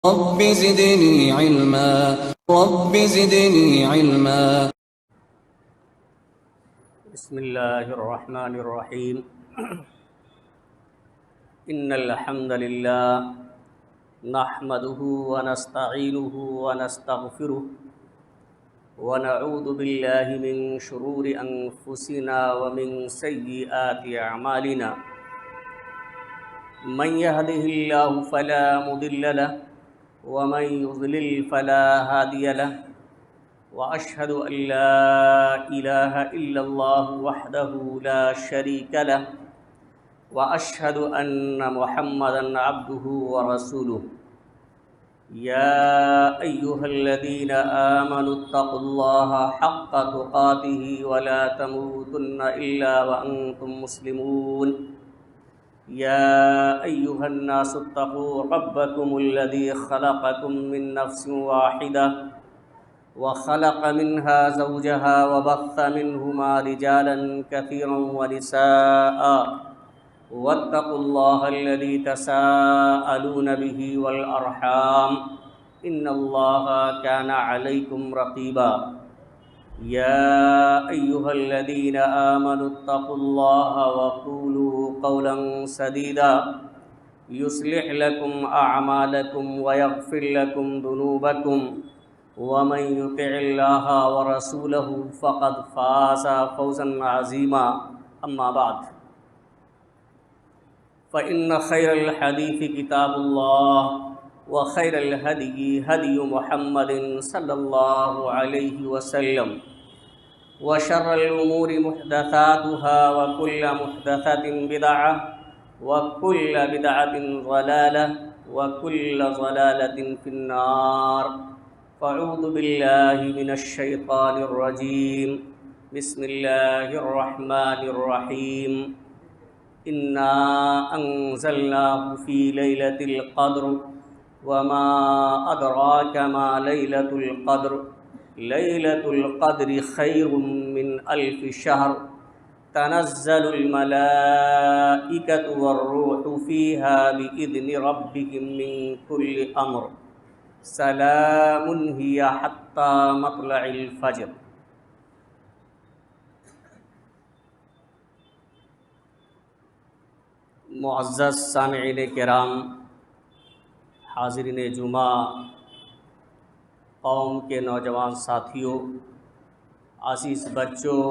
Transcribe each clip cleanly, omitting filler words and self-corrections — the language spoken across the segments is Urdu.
رب زدني علما رب زدني علما بسم اللہ الرحمن الرحیم ان الحمد للہ نحمده ونستعینه ونستغفره ونعوذ باللہ من شرور انفسنا ومن سیئات اعمالنا من يهده اللہ فلا مضل له ومن يضلل فلا هادي له وأشهد أن لا إله إلا الله وحده لا شريك له وأشهد أن محمدًا عبده ورسوله يا أيها الذين آمنوا اتقوا الله حق تقاته ولا تموتن إلا وأنتم مسلمون يا أيها الناس اتقوا ربكم الذي خلقكم من نفس واحدة وخلق منها زوجها وبث منهما رجالا كثيرا ونساء واتقوا الله الذي تساءلون به والأرحام إن الله كان عليكم رقيبا يا أيها الذين آمنوا اتقوا الله وقولوا قولا سديدا يصلح لكم أعمالكم ويغفر لكم ذنوبكم ومن يطع الله ورسوله فقد فاز فوزا عظيما أما بعد فإن خير الحديث كتاب الله وخير الهدي هدي محمد صلى الله عليه وسلم وشر الأمور محدثاتها وكل محدثة بدعة وكل بدعة ضلالة وكل ضلالة في النار فاعوذ باللہ من الشیطان الرجیم بسم اللہ الرحمن الرحیم انا انزلناہ فی لیلۃ القدر وما ادراک ما لیلۃ القدر لیلۃ القدر خیر من الف شہر تنزل الملائکۃ والروح فیہا بإذن ربکم من کل امر سلام ہی حتی مطلع الفجر۔ معزز سامعین کرام، حاضرین جمعہ، قوم کے نوجوان ساتھیوں، عزیز بچوں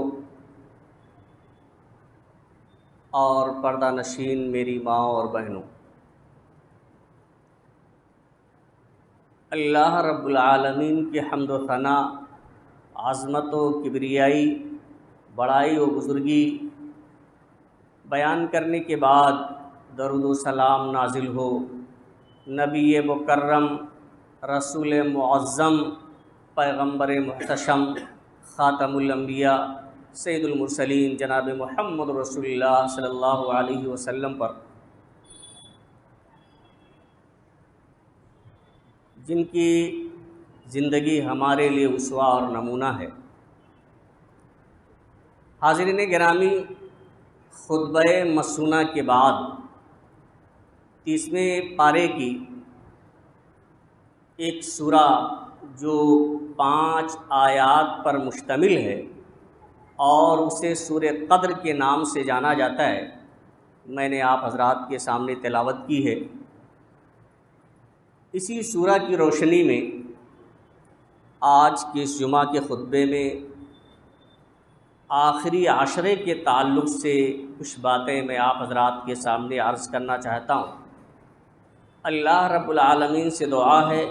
اور پردہ نشین میری ماں اور بہنوں، اللہ رب العالمین کی حمد و ثنا، عظمت و کبریائی، بڑائی و بزرگی بیان کرنے کے بعد درود و سلام نازل ہو نبی مکرم، رسول معظم، پیغمبر محتشم، خاتم الانبیاء، سید المرسلین جناب محمد رسول اللہ صلی اللہ علیہ وسلم پر، جن کی زندگی ہمارے لیے اسوہ اور نمونہ ہے۔ حاضرین گرامی، خطبہ مسنونہ کے بعد 30ویں پارے کی ایک سورہ جو 5 آیات پر مشتمل ہے اور اسے سورہ قدر کے نام سے جانا جاتا ہے، میں نے آپ حضرات کے سامنے تلاوت کی ہے۔ اسی سورہ کی روشنی میں آج کے اس جمعہ کے خطبے میں آخری عشرے کے تعلق سے کچھ باتیں میں آپ حضرات کے سامنے عرض کرنا چاہتا ہوں۔ اللہ رب العالمین سے دعا ہے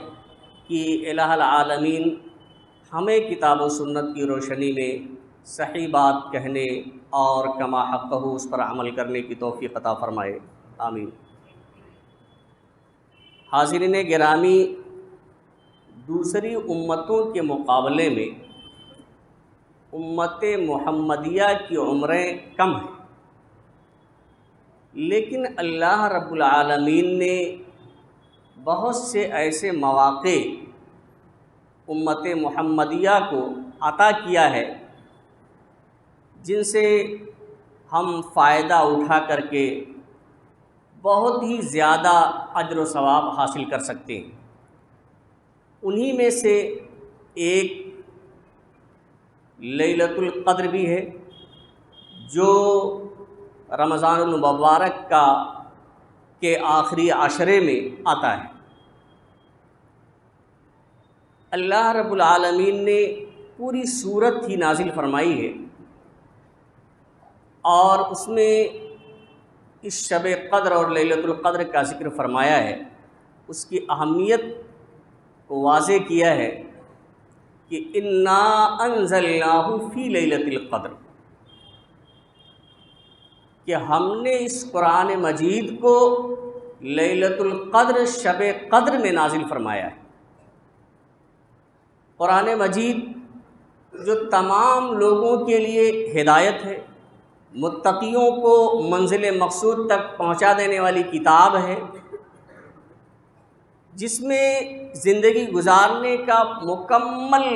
کہ الہ العالمین ہمیں کتاب و سنت کی روشنی میں صحیح بات کہنے اور کما حقہ اس پر عمل کرنے کی توفیق عطا فرمائے، آمین۔ حاضرین گرامی، دوسری امتوں کے مقابلے میں امت محمدیہ کی عمریں کم ہیں، لیکن اللہ رب العالمین نے بہت سے ایسے مواقع امت محمدیہ کو عطا کیا ہے جن سے ہم فائدہ اٹھا کر کے بہت ہی زیادہ اجر و ثواب حاصل کر سکتے ہیں۔ انہی میں سے ایک لیلۃ القدر بھی ہے جو رمضان المبارک کے آخری عشرے میں آتا ہے۔ اللہ رب العالمین نے پوری سورت ہی نازل فرمائی ہے اور اس میں اس شب قدر اور لیلۃ القدر کا ذکر فرمایا ہے، اس کی اہمیت کو واضح کیا ہے کہ انا انزلناہ فی لیلۃ القدر، کہ ہم نے اس قرآن مجید کو لیلۃ القدر شب قدر میں نازل فرمایا ہے۔ قرآن مجید جو تمام لوگوں کے لیے ہدایت ہے، متقیوں کو منزل مقصود تک پہنچا دینے والی کتاب ہے، جس میں زندگی گزارنے کا مکمل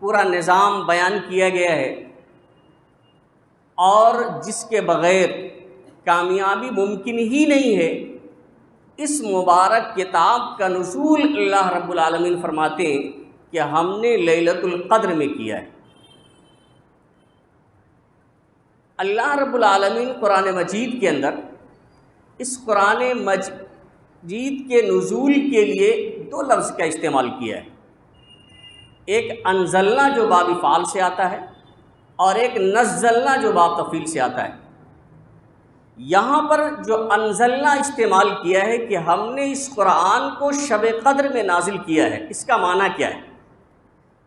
پورا نظام بیان کیا گیا ہے، اور جس کے بغیر کامیابی ممکن ہی نہیں ہے، اس مبارک کتاب کا نزول اللہ رب العالمین فرماتے ہیں کہ ہم نے لیلۃ القدر میں کیا ہے۔ اللہ رب العالمین قرآن مجید کے اندر اس قرآن مجید کے نزول کے لیے دو لفظ کا استعمال کیا ہے، ایک انزلنا جو باب فعل سے آتا ہے اور ایک نزلنا جو باب تفعیل سے آتا ہے۔ یہاں پر جو انزلنا استعمال کیا ہے کہ ہم نے اس قرآن کو شب قدر میں نازل کیا ہے، اس کا معنی کیا ہے؟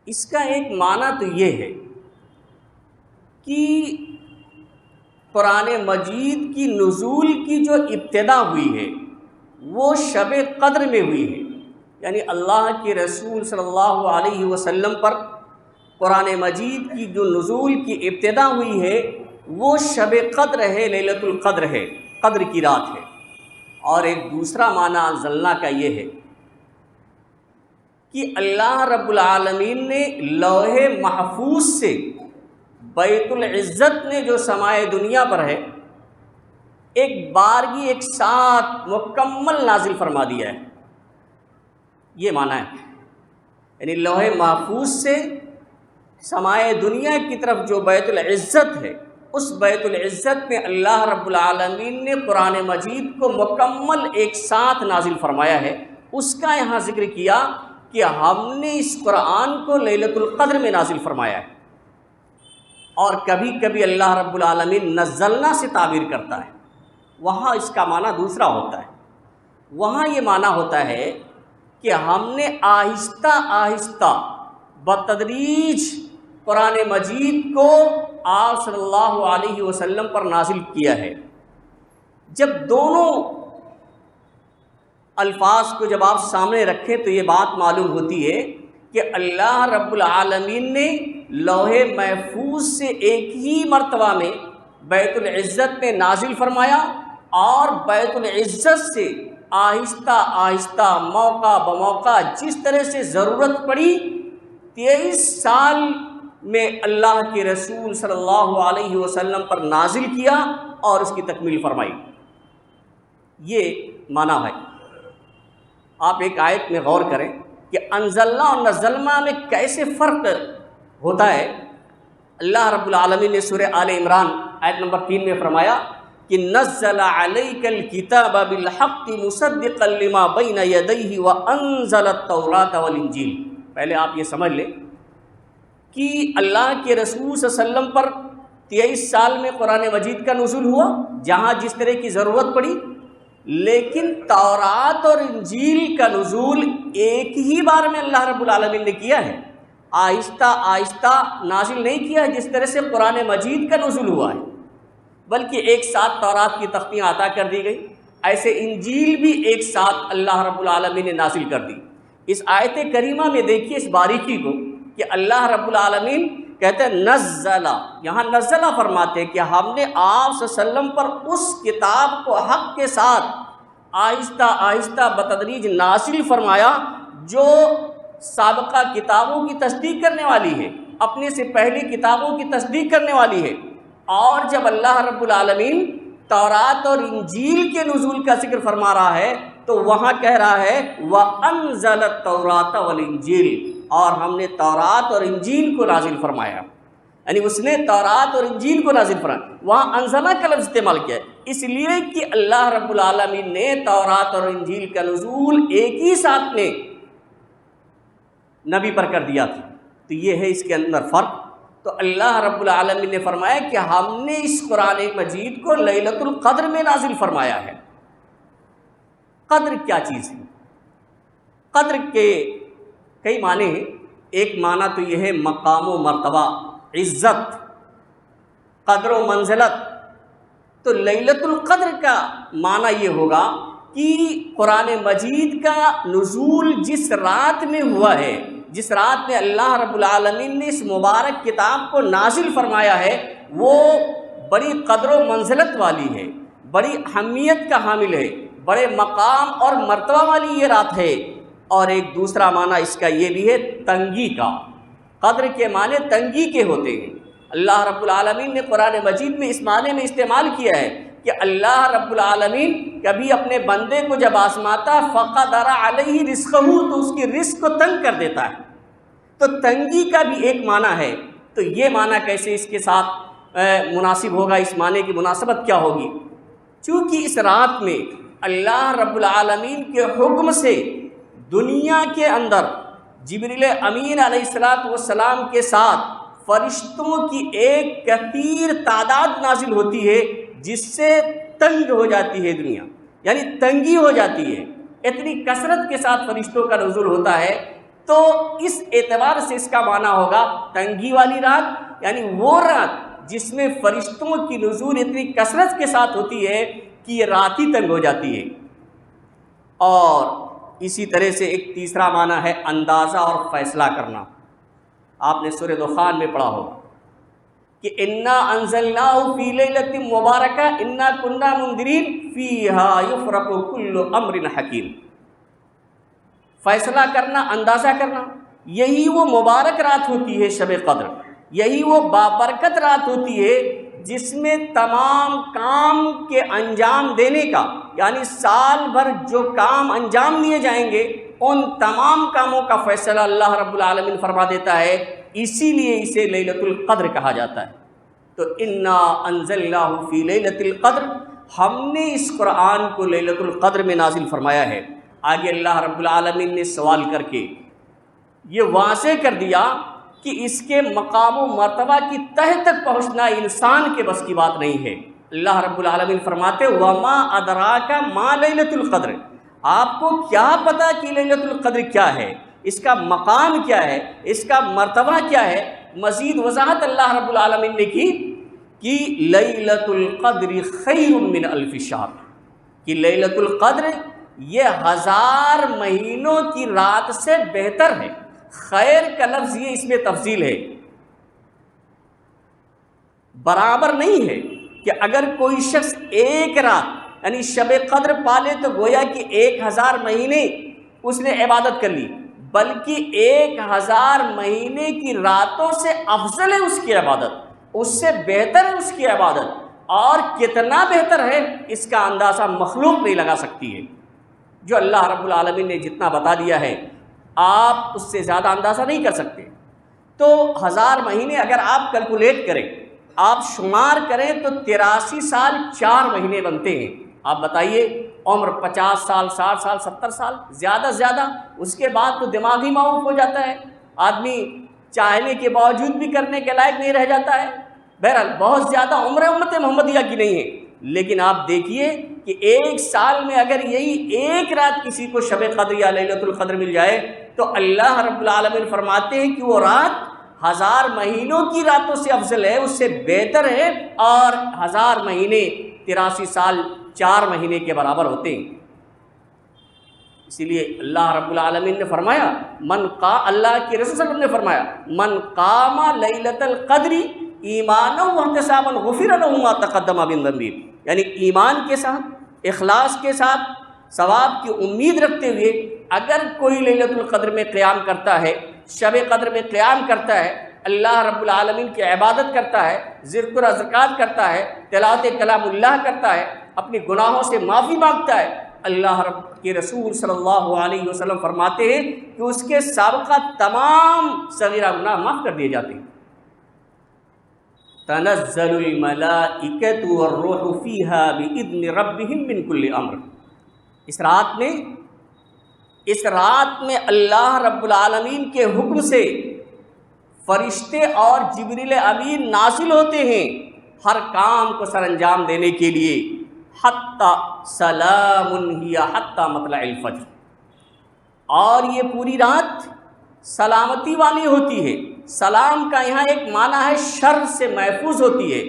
اس کا ایک معنی تو یہ ہے کہ قرآن مجید کی نزول کی جو ابتدا ہوئی ہے وہ شب قدر میں ہوئی ہے، یعنی اللہ کے رسول صلی اللہ علیہ وسلم پر قرآن مجید کی جو نزول کی ابتدا ہوئی ہے وہ شب قدر ہے، لیلۃ القدر ہے، قدر کی رات ہے۔ اور ایک دوسرا معنی انزلنا کا یہ ہے کہ اللہ رب العالمین نے لوح محفوظ سے بیت العزت نے جو سمائے دنیا پر ہے ایک بارگی ایک ساتھ مکمل نازل فرما دیا ہے، یہ معنی ہے۔ یعنی لوح محفوظ سے سمائے دنیا کی طرف جو بیت العزت ہے، اس بیت العزت میں اللہ رب العالمین نے قرآن مجید کو مکمل ایک ساتھ نازل فرمایا ہے، اس کا یہاں ذکر کیا کہ ہم نے اس قرآن کو لیلۃ القدر میں نازل فرمایا ہے۔ اور کبھی کبھی اللہ رب العالمین نزلنا سے تعبیر کرتا ہے، وہاں اس کا معنی دوسرا ہوتا ہے، وہاں یہ معنی ہوتا ہے کہ ہم نے آہستہ آہستہ بتدریج قرآن مجید کو آپ صلی اللہ علیہ وسلم پر نازل کیا ہے۔ جب دونوں الفاظ کو جب آپ سامنے رکھیں تو یہ بات معلوم ہوتی ہے کہ اللہ رب العالمین نے لوح محفوظ سے ایک ہی مرتبہ میں بیت العزت میں نازل فرمایا، اور بیت العزت سے آہستہ آہستہ موقع بموقع جس طرح سے ضرورت پڑی 23 سال میں اللہ کے رسول صلی اللہ علیہ وسلم پر نازل کیا اور اس کی تکمیل فرمائی۔ یہ معنی ہے۔ آپ ایک آیت میں غور کریں کہ انزلنا اور نزلنا میں کیسے فرق ہوتا ہے۔ اللہ رب العالمین نے سورہ آل عمران آیت نمبر 3 میں فرمایا کہ نزل علیک الکتاب بالحق مصدقا لما بین یدیہ وانزل التوراۃ والانجیل۔ پہلے آپ یہ سمجھ لیں کہ اللہ کے رسول صلی اللہ علیہ وسلم پر 23 سال میں قرآن مجید کا نزول ہوا جہاں جس طرح کی ضرورت پڑی، لیکن تورات اور انجیل کا نزول ایک ہی بار میں اللہ رب العالمین نے کیا ہے، آہستہ آہستہ نازل نہیں کیا ہے جس طرح سے قرآن مجید کا نزول ہوا ہے، بلکہ ایک ساتھ تورات کی تختیاں عطا کر دی گئی، ایسے انجیل بھی ایک ساتھ اللہ رب العالمین نے نازل کر دی۔ اس آیت کریمہ میں دیکھیے اس باریکی کو کہ اللہ رب العالمین کہتے ہیں نزلہ، یہاں نزلہ فرماتے ہیں کہ ہم نے آپ صلی اللہ علیہ وسلم پر اس کتاب کو حق کے ساتھ آہستہ آہستہ بتدریج نازل فرمایا جو سابقہ کتابوں کی تصدیق کرنے والی ہے، اپنے سے پہلی کتابوں کی تصدیق کرنے والی ہے۔ اور جب اللہ رب العالمین تورات اور انجیل کے نزول کا ذکر فرما رہا ہے تو وہاں کہہ رہا ہے وَأَنزَلَ التَّوْرَاةَ وَالْإِنجِيلَ، اور ہم نے تورات اور انجیل کو نازل فرمایا، یعنی اس نے تورات اور انجیل کو نازل فرمایا۔ وہاں انزلہ کا لفظ استعمال کیا ہے اس لیے کہ اللہ رب العالمین نے تورات اور انجیل کا نزول ایک ہی ساتھ میں نبی پر کر دیا تھا، تو یہ ہے اس کے اندر فرق۔ تو اللہ رب العالمین نے فرمایا کہ ہم نے اس قرآن مجید کو لیلۃ القدر میں نازل فرمایا ہے۔ قدر کیا چیز ہے؟ قدر کے کئی معنی ہیں۔ ایک معنی تو یہ ہے مقام و مرتبہ، عزت، قدر و منزلت۔ تو لیلۃ القدر کا معنی یہ ہوگا کہ قرآن مجید کا نزول جس رات میں ہوا ہے، جس رات میں اللہ رب العالمین نے اس مبارک کتاب کو نازل فرمایا ہے، وہ بڑی قدر و منزلت والی ہے، بڑی اہمیت کا حامل ہے، بڑے مقام اور مرتبہ والی یہ رات ہے۔ اور ایک دوسرا معنی اس کا یہ بھی ہے تنگی کا۔ قدر کے معنی تنگی کے ہوتے ہیں۔ اللہ رب العالمین نے قرآن مجید میں اس معنی میں استعمال کیا ہے کہ اللہ رب العالمین کبھی اپنے بندے کو جب آزماتا فقدر علیہ رزقہ، تو اس کی رزق کو تنگ کر دیتا ہے۔ تو تنگی کا بھی ایک معنی ہے۔ تو یہ معنی کیسے اس کے ساتھ مناسب ہوگا، اس معنی کی مناسبت کیا ہوگی؟ چونکہ اس رات میں اللہ رب العالمین کے حکم سے دنیا کے اندر جبریل امین علیہ السلام کے ساتھ فرشتوں کی ایک کثیر تعداد نازل ہوتی ہے، جس سے تنگ ہو جاتی ہے دنیا، یعنی تنگی ہو جاتی ہے۔ اتنی کثرت کے ساتھ فرشتوں کا نزول ہوتا ہے، تو اس اعتبار سے اس کا معنی ہوگا تنگی والی رات، یعنی وہ رات جس میں فرشتوں کی نزول اتنی کثرت کے ساتھ ہوتی ہے کہ یہ رات ہی تنگ ہو جاتی ہے۔ اور اسی طرح سے ایک تیسرا معنی ہے اندازہ اور فیصلہ کرنا۔ آپ نے سورہ دخان میں پڑھا ہوگا کہ انا انزلناہ فی لیلۃ مبارکہ انا کنا منذرین فیہا یفرق کل امر حکیم۔ فیصلہ کرنا، اندازہ کرنا، یہی وہ مبارک رات ہوتی ہے شب قدر، یہی وہ بابرکت رات ہوتی ہے جس میں تمام کام کے انجام دینے کا، یعنی سال بھر جو کام انجام دیے جائیں گے ان تمام کاموں کا فیصلہ اللہ رب العالمین فرما دیتا ہے، اسی لیے اسے لیلۃ القدر کہا جاتا ہے۔ تو انا انزلناہ فی لیلۃ القدر، ہم نے اس قرآن کو لیلۃ القدر میں نازل فرمایا ہے۔ آگے اللہ رب العالمین نے سوال کر کے یہ واضح کر دیا کہ اس کے مقام و مرتبہ کی تہ تک پہنچنا انسان کے بس کی بات نہیں ہے۔ اللہ رب العالمین فرماتے وما ادراک ما لیلۃ القدر، آپ کو کیا پتہ کہ لیلۃ القدر کیا ہے، اس کا مقام کیا ہے، اس کا مرتبہ کیا ہے۔ مزید وضاحت اللہ رب العالمین نے کی کہ لیلۃ القدر خیر من الف شہر، کہ لیلۃ القدر یہ 1000 مہینوں کی رات سے بہتر ہے۔ خیر کا لفظ یہ اس میں تفضیل ہے، برابر نہیں ہے کہ اگر کوئی شخص ایک رات یعنی شب قدر پالے تو گویا کہ 1000 مہینے اس نے عبادت کر لی، بلکہ 1000 مہینے کی راتوں سے افضل ہے اس کی عبادت، اس سے بہتر ہے اس کی عبادت، اور کتنا بہتر ہے اس کا اندازہ مخلوق نہیں لگا سکتی ہے۔ جو اللہ رب العالمین نے جتنا بتا دیا ہے آپ اس سے زیادہ اندازہ نہیں کر سکتے۔ تو 1000 مہینے اگر آپ کیلکولیٹ کریں، آپ شمار کریں تو 83 سال 4 مہینے بنتے ہیں۔ آپ بتائیے عمر 50 سال 60 سال 70 سال زیادہ سے زیادہ، اس کے بعد تو دماغ ہی معاف ہو جاتا ہے، آدمی چاہنے کے باوجود بھی کرنے کے لائق نہیں رہ جاتا ہے۔ بہرحال بہت زیادہ عمر امت محمدیہ کی نہیں ہے، لیکن آپ دیکھیے کہ ایک سال میں اگر یہی ایک رات کسی کو شب قدر یا لیلۃ القدر مل جائے تو اللہ رب العالمین فرماتے ہیں کہ وہ رات 1000 مہینوں کی راتوں سے افضل ہے، اس سے بہتر ہے، اور 1000 مہینے 83 سال 4 مہینے کے برابر ہوتے ہیں۔ اسی لیے اللہ رب العالمین نے فرمایا اللہ کے رسول صلی اللہ علیہ وسلم نے فرمایا من قام لیلۃ القدر ایمانا واحتسابا غفر له ما تقدم من ذنبه، یعنی ایمان کے ساتھ، اخلاص کے ساتھ، ثواب کی امید رکھتے ہوئے اگر کوئی لیلۃ القدر میں قیام کرتا ہے، شب قدر میں قیام کرتا ہے، اللہ رب العالمین کی عبادت کرتا ہے، ذکر و اذکار کرتا ہے، تلاوت کلام اللہ کرتا ہے، اپنے گناہوں سے معافی مانگتا ہے، اللہ رب کے رسول صلی اللہ علیہ وسلم فرماتے ہیں کہ اس کے سابقہ تمام صغیرہ گناہ معاف کر دیے جاتے ہیں۔ تنزل الملائکۃ والروح فیہا بإذن ربہم من کل امر۔ اس رات میں اللہ رب العالمین کے حکم سے فرشتے اور جبریل امین نازل ہوتے ہیں ہر کام کو سر انجام دینے کے لیے، حتی سلام ہی حتی مطلع الفجر، اور یہ پوری رات سلامتی والی ہوتی ہے۔ سلام کا یہاں ایک معنی ہے شر سے محفوظ ہوتی ہے،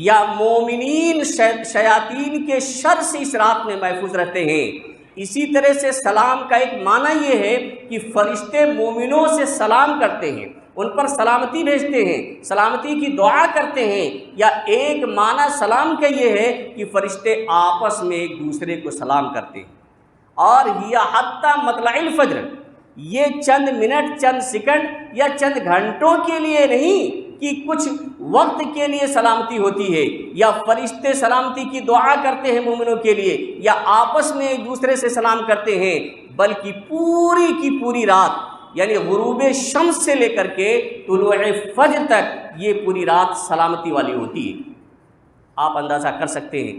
یا مومنین شیاطین کے شر سے اس رات میں محفوظ رہتے ہیں۔ اسی طرح سے سلام کا ایک معنی یہ ہے کہ فرشتے مومنوں سے سلام کرتے ہیں، ان پر سلامتی بھیجتے ہیں، سلامتی کی دعا کرتے ہیں، یا ایک معنی سلام کا یہ ہے کہ فرشتے آپس میں ایک دوسرے کو سلام کرتے ہیں۔ اور یا حتی مطلع الفجر، یہ چند منٹ، چند سیکنڈ یا چند گھنٹوں کے لیے نہیں کہ کچھ وقت کے لیے سلامتی ہوتی ہے، یا فرشتے سلامتی کی دعا کرتے ہیں مومنوں کے لیے، یا آپس میں ایک دوسرے سے سلام کرتے ہیں، بلکہ پوری کی پوری رات، یعنی غروب شمس سے لے کر کے طلوع فجر تک یہ پوری رات سلامتی والی ہوتی ہے۔ آپ اندازہ کر سکتے ہیں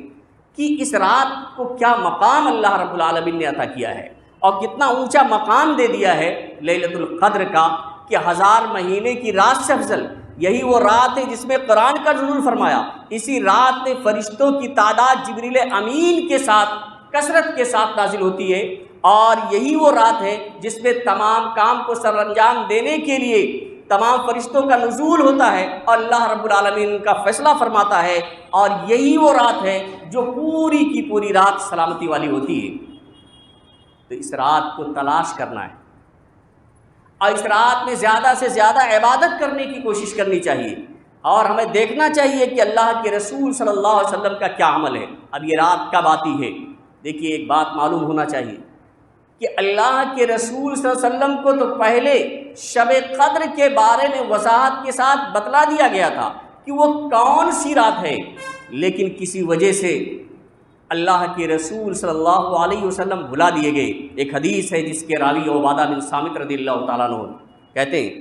کہ اس رات کو کیا مقام اللہ رب العالمین نے عطا کیا ہے، اور کتنا اونچا مقام دے دیا ہے لیلۃ القدر کا، کہ 1000 مہینے کی رات سے افضل یہی وہ رات ہے جس میں قرآن کا نزول فرمایا۔ اسی رات میں فرشتوں کی تعداد جبریل امین کے ساتھ کثرت کے ساتھ نازل ہوتی ہے، اور یہی وہ رات ہے جس میں تمام کام کو سر انجام دینے کے لیے تمام فرشتوں کا نزول ہوتا ہے اور اللہ رب العالمین کا فیصلہ فرماتا ہے، اور یہی وہ رات ہے جو پوری کی پوری رات سلامتی والی ہوتی ہے۔ تو اس رات کو تلاش کرنا ہے، اور اس رات میں زیادہ سے زیادہ عبادت کرنے کی کوشش کرنی چاہیے، اور ہمیں دیکھنا چاہیے کہ اللہ کے رسول صلی اللہ علیہ وسلم کا کیا عمل ہے۔ اب یہ رات کب آتی ہے؟ دیکھیے، ایک بات معلوم ہونا چاہیے کہ اللہ کے رسول صلی اللہ علیہ وسلم کو تو پہلے شب قدر کے بارے میں وضاحت کے ساتھ بتلا دیا گیا تھا کہ وہ کون سی رات ہے، لیکن کسی وجہ سے اللہ کے رسول صلی اللہ علیہ وسلم بھلا دیے گئے۔ ایک حدیث ہے جس کے راوی عبادہ بن صامت رضی اللہ تعالیٰ عنہ کہتے ہیں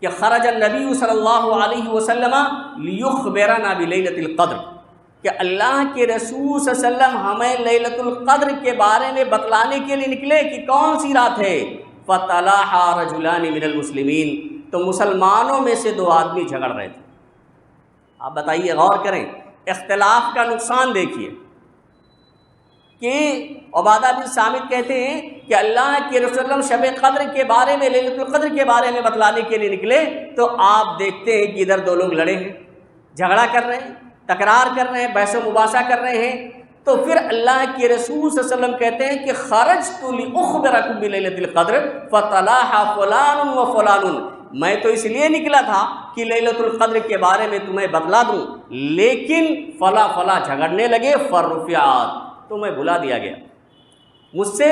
کہ خرج النبی صلی اللہ علیہ وسلم لیخبرنا بلیلۃ القدر، کہ اللہ کے رسول صلی اللہ علیہ وسلم ہمیں لیلۃ القدر کے بارے میں بتلانے کے لیے نکلے کہ کون سی رات ہے۔ فَتَلَاحَا رَجُلَانِ مِنَ الْمُسْلِمِينَ، تو مسلمانوں میں سے 2 آدمی جھگڑ رہے تھے۔ آپ بتائیے، غور کریں، اختلاف کا نقصان دیکھیے کہ عبادہ بن صامت کہتے ہیں کہ اللہ کے رسول صلی اللہ علیہ وسلم شب قدر کے بارے میں، لیلۃ القدر کے بارے میں بتلانے کے لیے نکلے، تو آپ دیکھتے ہیں کہ ادھر 2 لوگ لڑے ہیں، جھگڑا کر رہے ہیں، تکرار کر رہے ہیں، بحث و مباحثہ کر رہے ہیں۔ تو پھر اللہ کے رسول صلی اللہ علیہ وسلم کہتے ہیں کہ خرجت لأخبرکم بلیلۃ القدر فتلاحا فلان و فلان، میں تو اس لیے نکلا تھا کہ لیلۃ القدر کے بارے میں تمہیں بتلا دوں، لیکن فلاں فلاں جھگڑنے لگے، فرفعت، تمہیں بلا دیا گیا، مجھ سے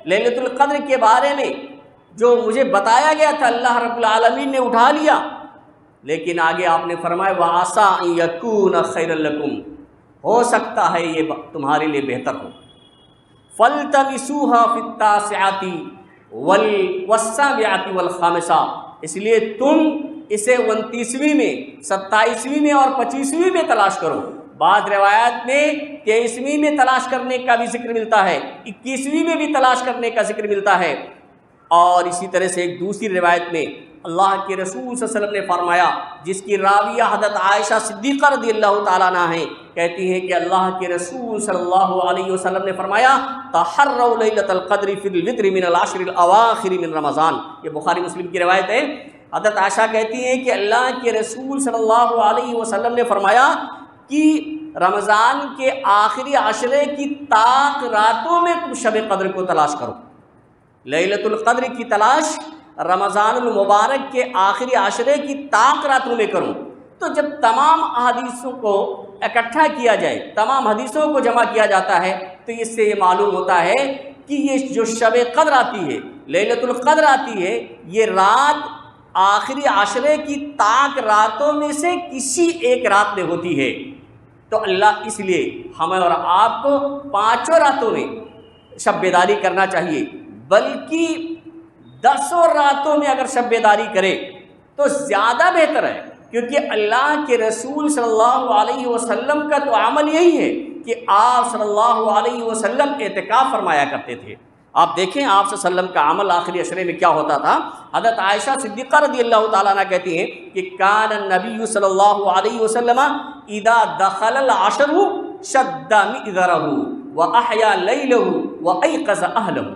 لیلۃ القدر کے بارے میں جو مجھے بتایا گیا تھا اللہ رب العالمین نے اٹھا لیا۔ لیکن آگے آپ نے فرمایا وَعَسَىٰ أَن يَكُونَ خَيْرًا لَكُمْ، ہو سکتا ہے یہ تمہارے لیے بہتر ہو۔ فَالْتَمِسُوهَا فِي التَّاسِعَةِ وَالسَّابِعَةِ وَالْخَامِسَةِ، اس لیے تم اسے 29ویں میں، 27ویں میں اور 25ویں میں تلاش کرو۔ بعض روایات میں 23ویں میں تلاش کرنے کا بھی ذکر ملتا ہے، 21ویں میں بھی تلاش کرنے کا ذکر ملتا ہے، اور اسی طرح سے ایک دوسری روایت میں اللہ کے رسول صلی اللہ علیہ وسلم نے فرمایا، جس کی راویہ حضرت عائشہ صدیقہ رضی اللہ تعالیٰ عنہ ہیں، کہتی ہیں کہ اللہ کے رسول صلی اللہ علیہ وسلم نے فرمایا تحروا لیلۃ القدر فی الوتر من العشر الاواخر من رمضان، یہ بخاری مسلم کی روایت ہے۔ حضرت عائشہ کہتی ہیں کہ اللہ کے رسول صلی اللہ علیہ وسلم نے فرمایا کہ رمضان کے آخری عشرے کی طاق راتوں میں تم شب قدر کو تلاش کرو۔ لیلۃ القدر کی تلاش رمضان المبارک کے آخری عشرے کی طاق راتوں میں کرو۔ تو جب تمام احادیثوں کو اکٹھا کیا جائے، تمام حدیثوں کو جمع کیا جاتا ہے، تو اس سے یہ معلوم ہوتا ہے کہ یہ جو شب قدر آتی ہے، لیلۃ القدر آتی ہے، یہ رات آخری عشرے کی طاق راتوں میں سے کسی ایک رات میں ہوتی ہے۔ تو تو اللہ اس لیے ہمیں اور آپ کو 5 راتوں میں شب بیداری کرنا چاہیے، بلکہ 10 راتوں میں اگر شب بیداری کرے تو زیادہ بہتر ہے، کیونکہ اللہ کے رسول صلی اللہ علیہ وسلم کا تو عمل یہی ہے کہ آپ صلی اللہ علیہ وسلم اعتکاف فرمایا کرتے تھے۔ آپ دیکھیں آپ صلی اللہ علیہ وسلم کا عمل آخری عشرے میں کیا ہوتا تھا۔ حضرت عائشہ صدیقہ رضی اللہ تعالیٰ عنہ کہتی ہیں کہ کان النبی صلی اللہ علیہ وسلم اذا دخل العشر شد مئذرہ واحیا لیلہ وایقظ اہلہ۔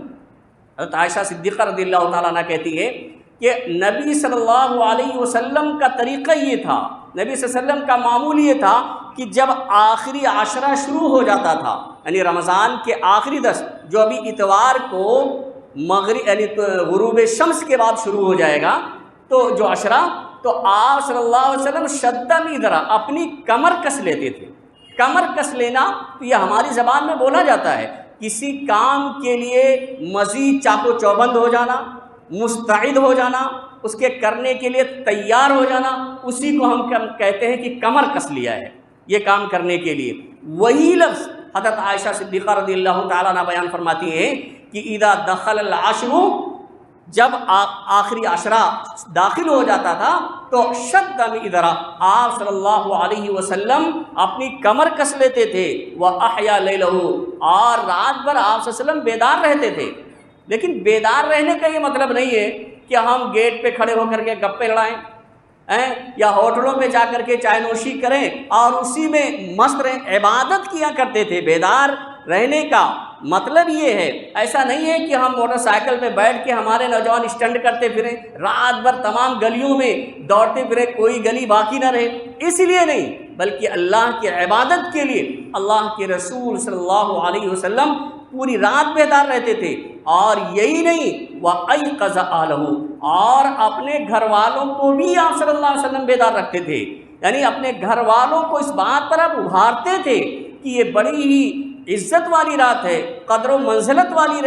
حضرت عائشہ صدیقہ رضی اللہ تعالیٰ عنہ کہتی ہے کہ نبی صلی اللہ علیہ وسلم کا طریقہ یہ تھا، نبی صلی اللہ علیہ وسلم کا معمول یہ تھا کہ جب آخری عشرہ شروع ہو جاتا تھا، یعنی رمضان کے آخری 10 جو ابھی اتوار کو مغرب یعنی غروب شمس کے بعد شروع ہو جائے گا، تو جو عشرہ، تو آپ صلی اللہ علیہ وسلم شدہ میدرا اپنی کمر کس لیتے تھے۔ کمر کس لینا تو یہ ہماری زبان میں بولا جاتا ہے، کسی کام کے لیے مزید چاق و چوبند ہو جانا، مستعد ہو جانا، اس کے کرنے کے لیے تیار ہو جانا، اسی کو ہم کہتے ہیں کہ کمر کس لیا ہے یہ کام کرنے کے لیے۔ وہی لفظ حضرت عائشہ صدیقہ رضی اللہ تعالیٰ عنہ بیان فرماتی ہیں کہ اذا دخل العشر، جب آخری عشرہ داخل ہو جاتا تھا تو شد مئذرہ، آپ صلی اللہ علیہ وسلم اپنی کمر کس لیتے تھے، وَأَحْيَا لَيْلَهُ، اور رات بھر آپ صلی اللہ علیہ وسلم بیدار رہتے تھے۔ لیکن بیدار رہنے کا یہ مطلب نہیں ہے کہ ہم گیٹ پہ کھڑے ہو کر کے گپے لڑائیں یا ہوٹلوں پہ جا کر کے چائے نوشی کریں اور اسی میں مست رہیں۔ عبادت کیا کرتے تھے۔ بیدار رہنے کا مطلب یہ ہے، ایسا نہیں ہے کہ ہم موٹر سائیکل پہ بیٹھ کے ہمارے نوجوان اسٹنٹ کرتے پھریں، رات بھر تمام گلیوں میں دوڑتے پھریں، کوئی گلی باقی نہ رہے، اس لیے نہیں، بلکہ اللہ کی عبادت کے لیے اللہ کے رسول صلی اللہ علیہ وسلم پوری رات بیدار رہتے تھے۔ اور یہی نہیں، وَأَيْقَظَ أَهْلَهُ، اور اپنے گھر والوں کو بھی آپ صلی اللہ علیہ وسلم بیدار رکھتے تھے، یعنی اپنے گھر والوں کو اس بات پر اب ابھارتے تھے کہ یہ بڑی ہی عزت والی رات ہے، قدر و منزلت والی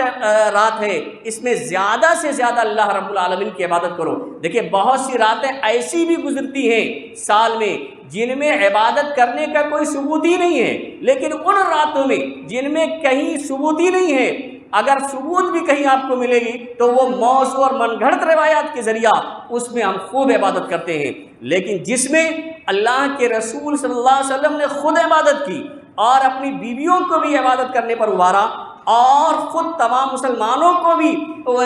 رات ہے، اس میں زیادہ سے زیادہ اللہ رب العالمین کی عبادت کرو۔ دیکھیں بہت سی راتیں ایسی بھی گزرتی ہیں سال میں جن میں عبادت کرنے کا کوئی ثبوت ہی نہیں ہے، لیکن ان راتوں میں جن میں کہیں ثبوت ہی نہیں ہے، اگر ثبوت بھی کہیں آپ کو ملے گی تو وہ موضوع اور من گھڑت روایات کے ذریعہ اس میں ہم خوب عبادت کرتے ہیں۔ لیکن جس میں اللہ کے رسول صلی اللہ علیہ وسلم نے خود عبادت کی اور اپنی بیویوں کو بھی عبادت کرنے پر ابھارا اور خود تمام مسلمانوں کو بھی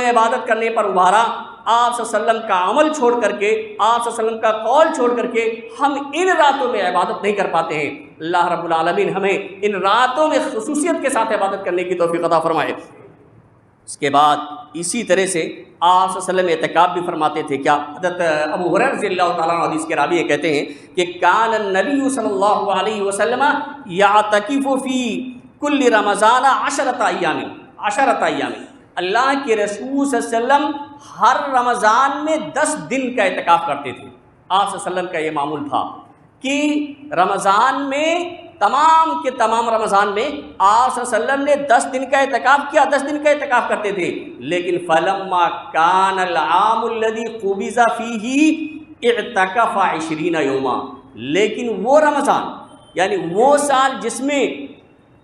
عبادت کرنے پر ابھارا، آپ صلی اللہ علیہ وسلم کا عمل چھوڑ کر کے، آپ صلی اللہ علیہ وسلم کا قول چھوڑ کر کے ہم ان راتوں میں عبادت نہیں کر پاتے ہیں۔ اللہ رب العالمین ہمیں ان راتوں میں خصوصیت کے ساتھ عبادت کرنے کی توفیق عطا فرمائے۔ اس کے بعد اسی طرح سے آپ صلی اللہ علیہ وسلم اعتکاف بھی فرماتے تھے۔ کیا حضرت ابو ہریرہ رضی اللہ تعالیٰ عنہ حدیث کے راوی کہتے ہیں کہ کان النبی صلی اللہ علیہ وسلم یعتکف فی کل رمضان 10 ایام، اللہ کے رسول صلی اللہ علیہ وسلم ہر رمضان میں 10 دن کا اعتکاف کرتے تھے۔ آپ صلی اللہ علیہ وسلم کا یہ معمول تھا کہ رمضان میں تمام کے تمام رمضان میں آپ صلی اللہ علیہ وسلم نے 10 دن کا اعتکاف کیا، 10 دن کا اعتکاف کرتے تھے۔ لیکن فلما کان العام الذی قبض فیہ اعتکف 20 یوما، لیکن وہ رمضان یعنی وہ سال جس میں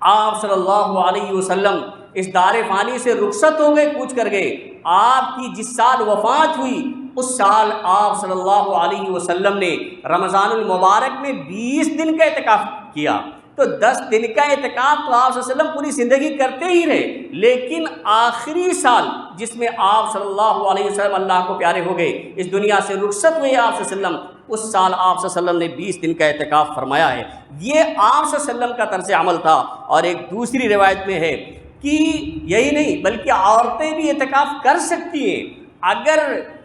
آپ صلی اللہ علیہ وسلم اس دار فانی سے رخصت ہو گئے، کوچ کر گئے، آپ کی جس سال وفات ہوئی اس سال آپ صلی اللہ علیہ وسلم نے رمضان المبارک میں 20 دن کا اعتکاف کیا۔ تو 10 دن کا اعتکاف تو آپ صلی اللہ علیہ وسلم پوری زندگی کرتے ہی رہے، لیکن آخری سال جس میں آپ صلی اللہ علیہ وسلم اللہ کو پیارے ہو گئے، اس دنیا سے رخصت ہوئے آپ صلی اللہ علیہ وسلم، اس سال آپ صلی اللہ علیہ وسلم نے 20 دن کا اعتکاف فرمایا ہے۔ یہ آپ صلی اللہ علیہ وسلم کا طرز عمل تھا۔ اور ایک دوسری روایت میں ہے کہ یہی نہیں بلکہ عورتیں بھی اعتکاف کر سکتی ہیں، اگر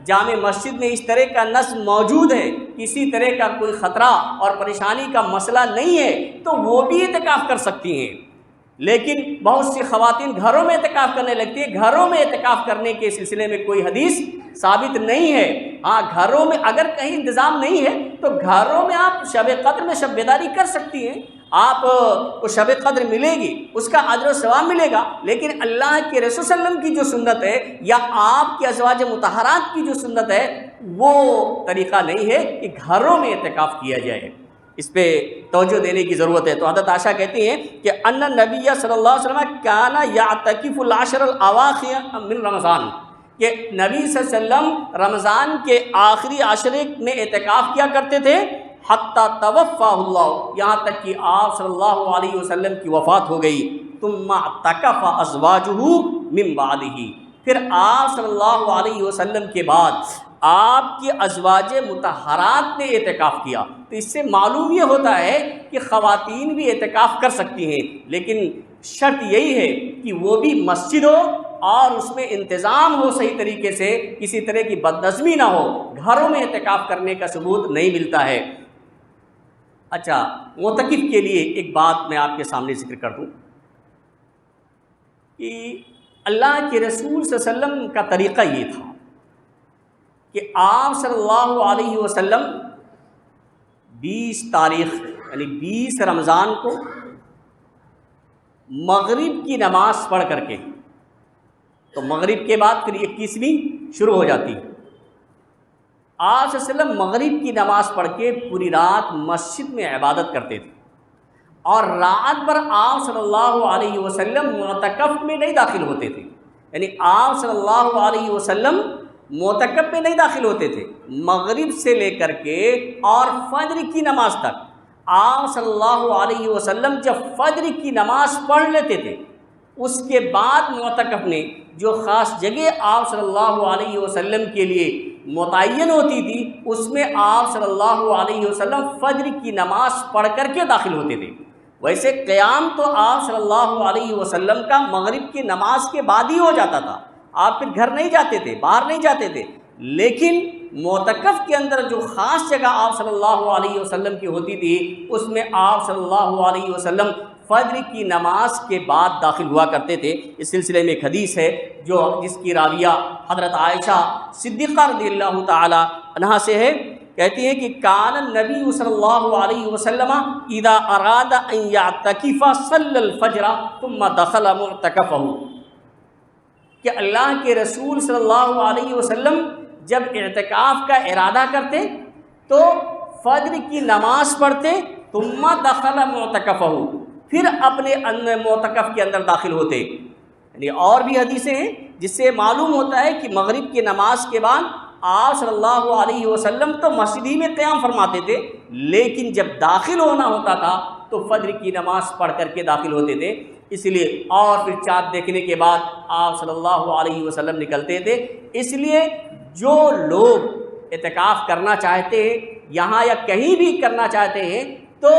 جامع مسجد میں اس طرح کا نظم موجود ہے، کسی طرح کا کوئی خطرہ اور پریشانی کا مسئلہ نہیں ہے تو وہ بھی اعتکاف کر سکتی ہیں۔ لیکن بہت سی خواتین گھروں میں اعتکاف کرنے لگتی ہیں۔ گھروں میں اعتکاف کرنے کے سلسلے میں کوئی حدیث ثابت نہیں ہے۔ ہاں گھروں میں اگر کہیں انتظام نہیں ہے تو گھروں میں آپ شب قدر میں شب بیداری کر سکتی ہیں، آپ کو شب قدر ملے گی، اس کا اجر و ثواب ملے گا۔ لیکن اللہ کے رسول صلی اللہ علیہ وسلم کی جو سنت ہے یا آپ کے ازواج مطہرات کی جو سنت ہے وہ طریقہ نہیں ہے کہ گھروں میں اعتکاف کیا جائے۔ اس پہ توجہ دینے کی ضرورت ہے۔ تو حضرت عائشہ کہتی ہیں کہ ان نبی صلی اللہ علیہ وسلم کان یعتکف العشر الاواخر من رمضان، کہ نبی صلی اللہ علیہ وسلم رمضان کے آخری عشرے میں اعتکاف کیا کرتے تھے، حتی توفاہ اللہ، یہاں تک کہ آپ صلی اللہ علیہ وسلم کی وفات ہو گئی۔ ثم اعتکف ازواجہ من بعدہ، پھر آپ صلی اللہ علیہ وسلم کے بعد آپ کی ازواج مطہرات نے اعتکاف کیا۔ تو اس سے معلوم یہ ہوتا ہے کہ خواتین بھی اعتکاف کر سکتی ہیں، لیکن شرط یہی ہے کہ وہ بھی مسجد ہو اور اس میں انتظام ہو صحیح طریقے سے، کسی طرح کی بدنظمی نہ ہو۔ گھروں میں اعتکاف کرنے کا ثبوت نہیں ملتا ہے۔ اچھا، معتکف کے لیے ایک بات میں آپ کے سامنے ذکر کر دوں کہ اللہ کے رسول صلی اللہ علیہ وسلم کا طریقہ یہ تھا کہ آپ صلی اللہ علیہ وسلم 20 تاریخ یعنی 20 رمضان کو مغرب کی نماز پڑھ کر کے، تو مغرب کے بعد پھر 21ویں شروع ہو جاتی ہے، آپ صلی اللہ علیہ وسلم مغرب کی نماز پڑھ کے پوری رات مسجد میں عبادت کرتے تھے، اور رات بھر آپ صلی اللہ علیہ وسلم معتکف میں نہیں داخل ہوتے تھے، یعنی آپ صلی اللہ علیہ وسلم معتکف میں نہیں داخل ہوتے تھے۔ مغرب سے لے کر کے اور فجر کی نماز تک آپ صلی اللہ علیہ وسلم جب فجر کی نماز پڑھ لیتے تھے، اس کے بعد معتکف نے جو خاص جگہ آپ صلی اللہ علیہ وسلم کے لیے متعین ہوتی تھی، اس میں آپ صلی اللہ علیہ وسلم فجر کی نماز پڑھ کر کے داخل ہوتے تھے۔ ویسے قیام تو آپ صلی اللہ علیہ وسلم کا مغرب کی نماز کے بعد ہی ہو جاتا تھا، آپ پھر گھر نہیں جاتے تھے، باہر نہیں جاتے تھے، لیکن معتکف کے اندر جو خاص جگہ آپ صلی اللہ علیہ وسلم کی ہوتی تھی، اس میں آپ صلی اللہ علیہ وسلم فجر کی نماز کے بعد داخل ہوا کرتے تھے۔ اس سلسلے میں ایک حدیث ہے جس کی راویہ حضرت عائشہ صدیقہ رضی اللہ تعالی عنہا سے ہے، کہتی ہیں کہ کان النبی صلی اللہ علیہ وسلم اذا اراد ان یعتکف صلی الفجر ثم دخل معتکفہ، کہ اللہ کے رسول صلی اللہ علیہ وسلم جب اعتکاف کا ارادہ کرتے تو فجر کی نماز پڑھتے، ثم دخل معتکفہ، پھر اپنے معتکف کے اندر داخل ہوتے۔ یعنی اور بھی حدیثیں ہیں جس سے معلوم ہوتا ہے کہ مغرب کی نماز کے بعد آپ صلی اللہ علیہ وسلم تو مسجد ہی میں قیام فرماتے تھے، لیکن جب داخل ہونا ہوتا تھا تو فجر کی نماز پڑھ کر کے داخل ہوتے تھے۔ اس لیے اور پھر چاند دیکھنے کے بعد آپ صلی اللہ علیہ وسلم نکلتے تھے۔ اس لیے جو لوگ اعتکاف کرنا چاہتے ہیں یہاں یا کہیں بھی کرنا چاہتے ہیں تو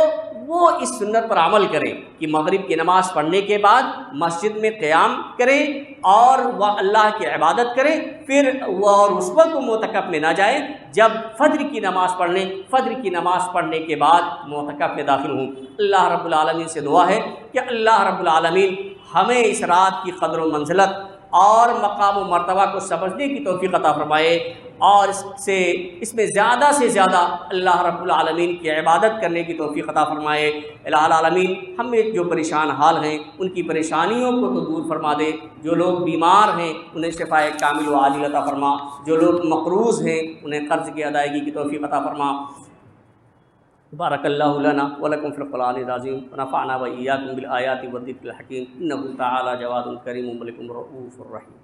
وہ اس سنت پر عمل کریں کہ مغرب کی نماز پڑھنے کے بعد مسجد میں قیام کریں اور وہ اللہ کی عبادت کریں، پھر وہ اور اس وقت وہ معتکف میں نہ جائیں جب فجر کی نماز پڑھنے، فجر کی نماز پڑھنے کے بعد معتکف میں داخل ہوں۔ اللہ رب العالمین سے دعا ہے کہ اللہ رب العالمین ہمیں اس رات کی قدر و منزلت اور مقام و مرتبہ کو سمجھنے کی توفیق عطا فرمائے، اور اس میں زیادہ سے زیادہ اللہ رب العالمین کی عبادت کرنے کی توفیق عطا فرمائے۔ الہ العالمین ہمیں جو پریشان حال ہیں ان کی پریشانیوں کو تو دور فرما دے، جو لوگ بیمار ہیں انہیں شفاء کامل و عاجل عطا فرما، جو لوگ مقروض ہیں انہیں قرض کی ادائیگی کی توفیق عطا فرما۔ بارک اللہ لنا ولکم فی القرآن العظیم ونفعنا وإیاکم بالآیات والذکر الحکیم، انہ تعالی جواد کریم ملک رؤوف الرحیم۔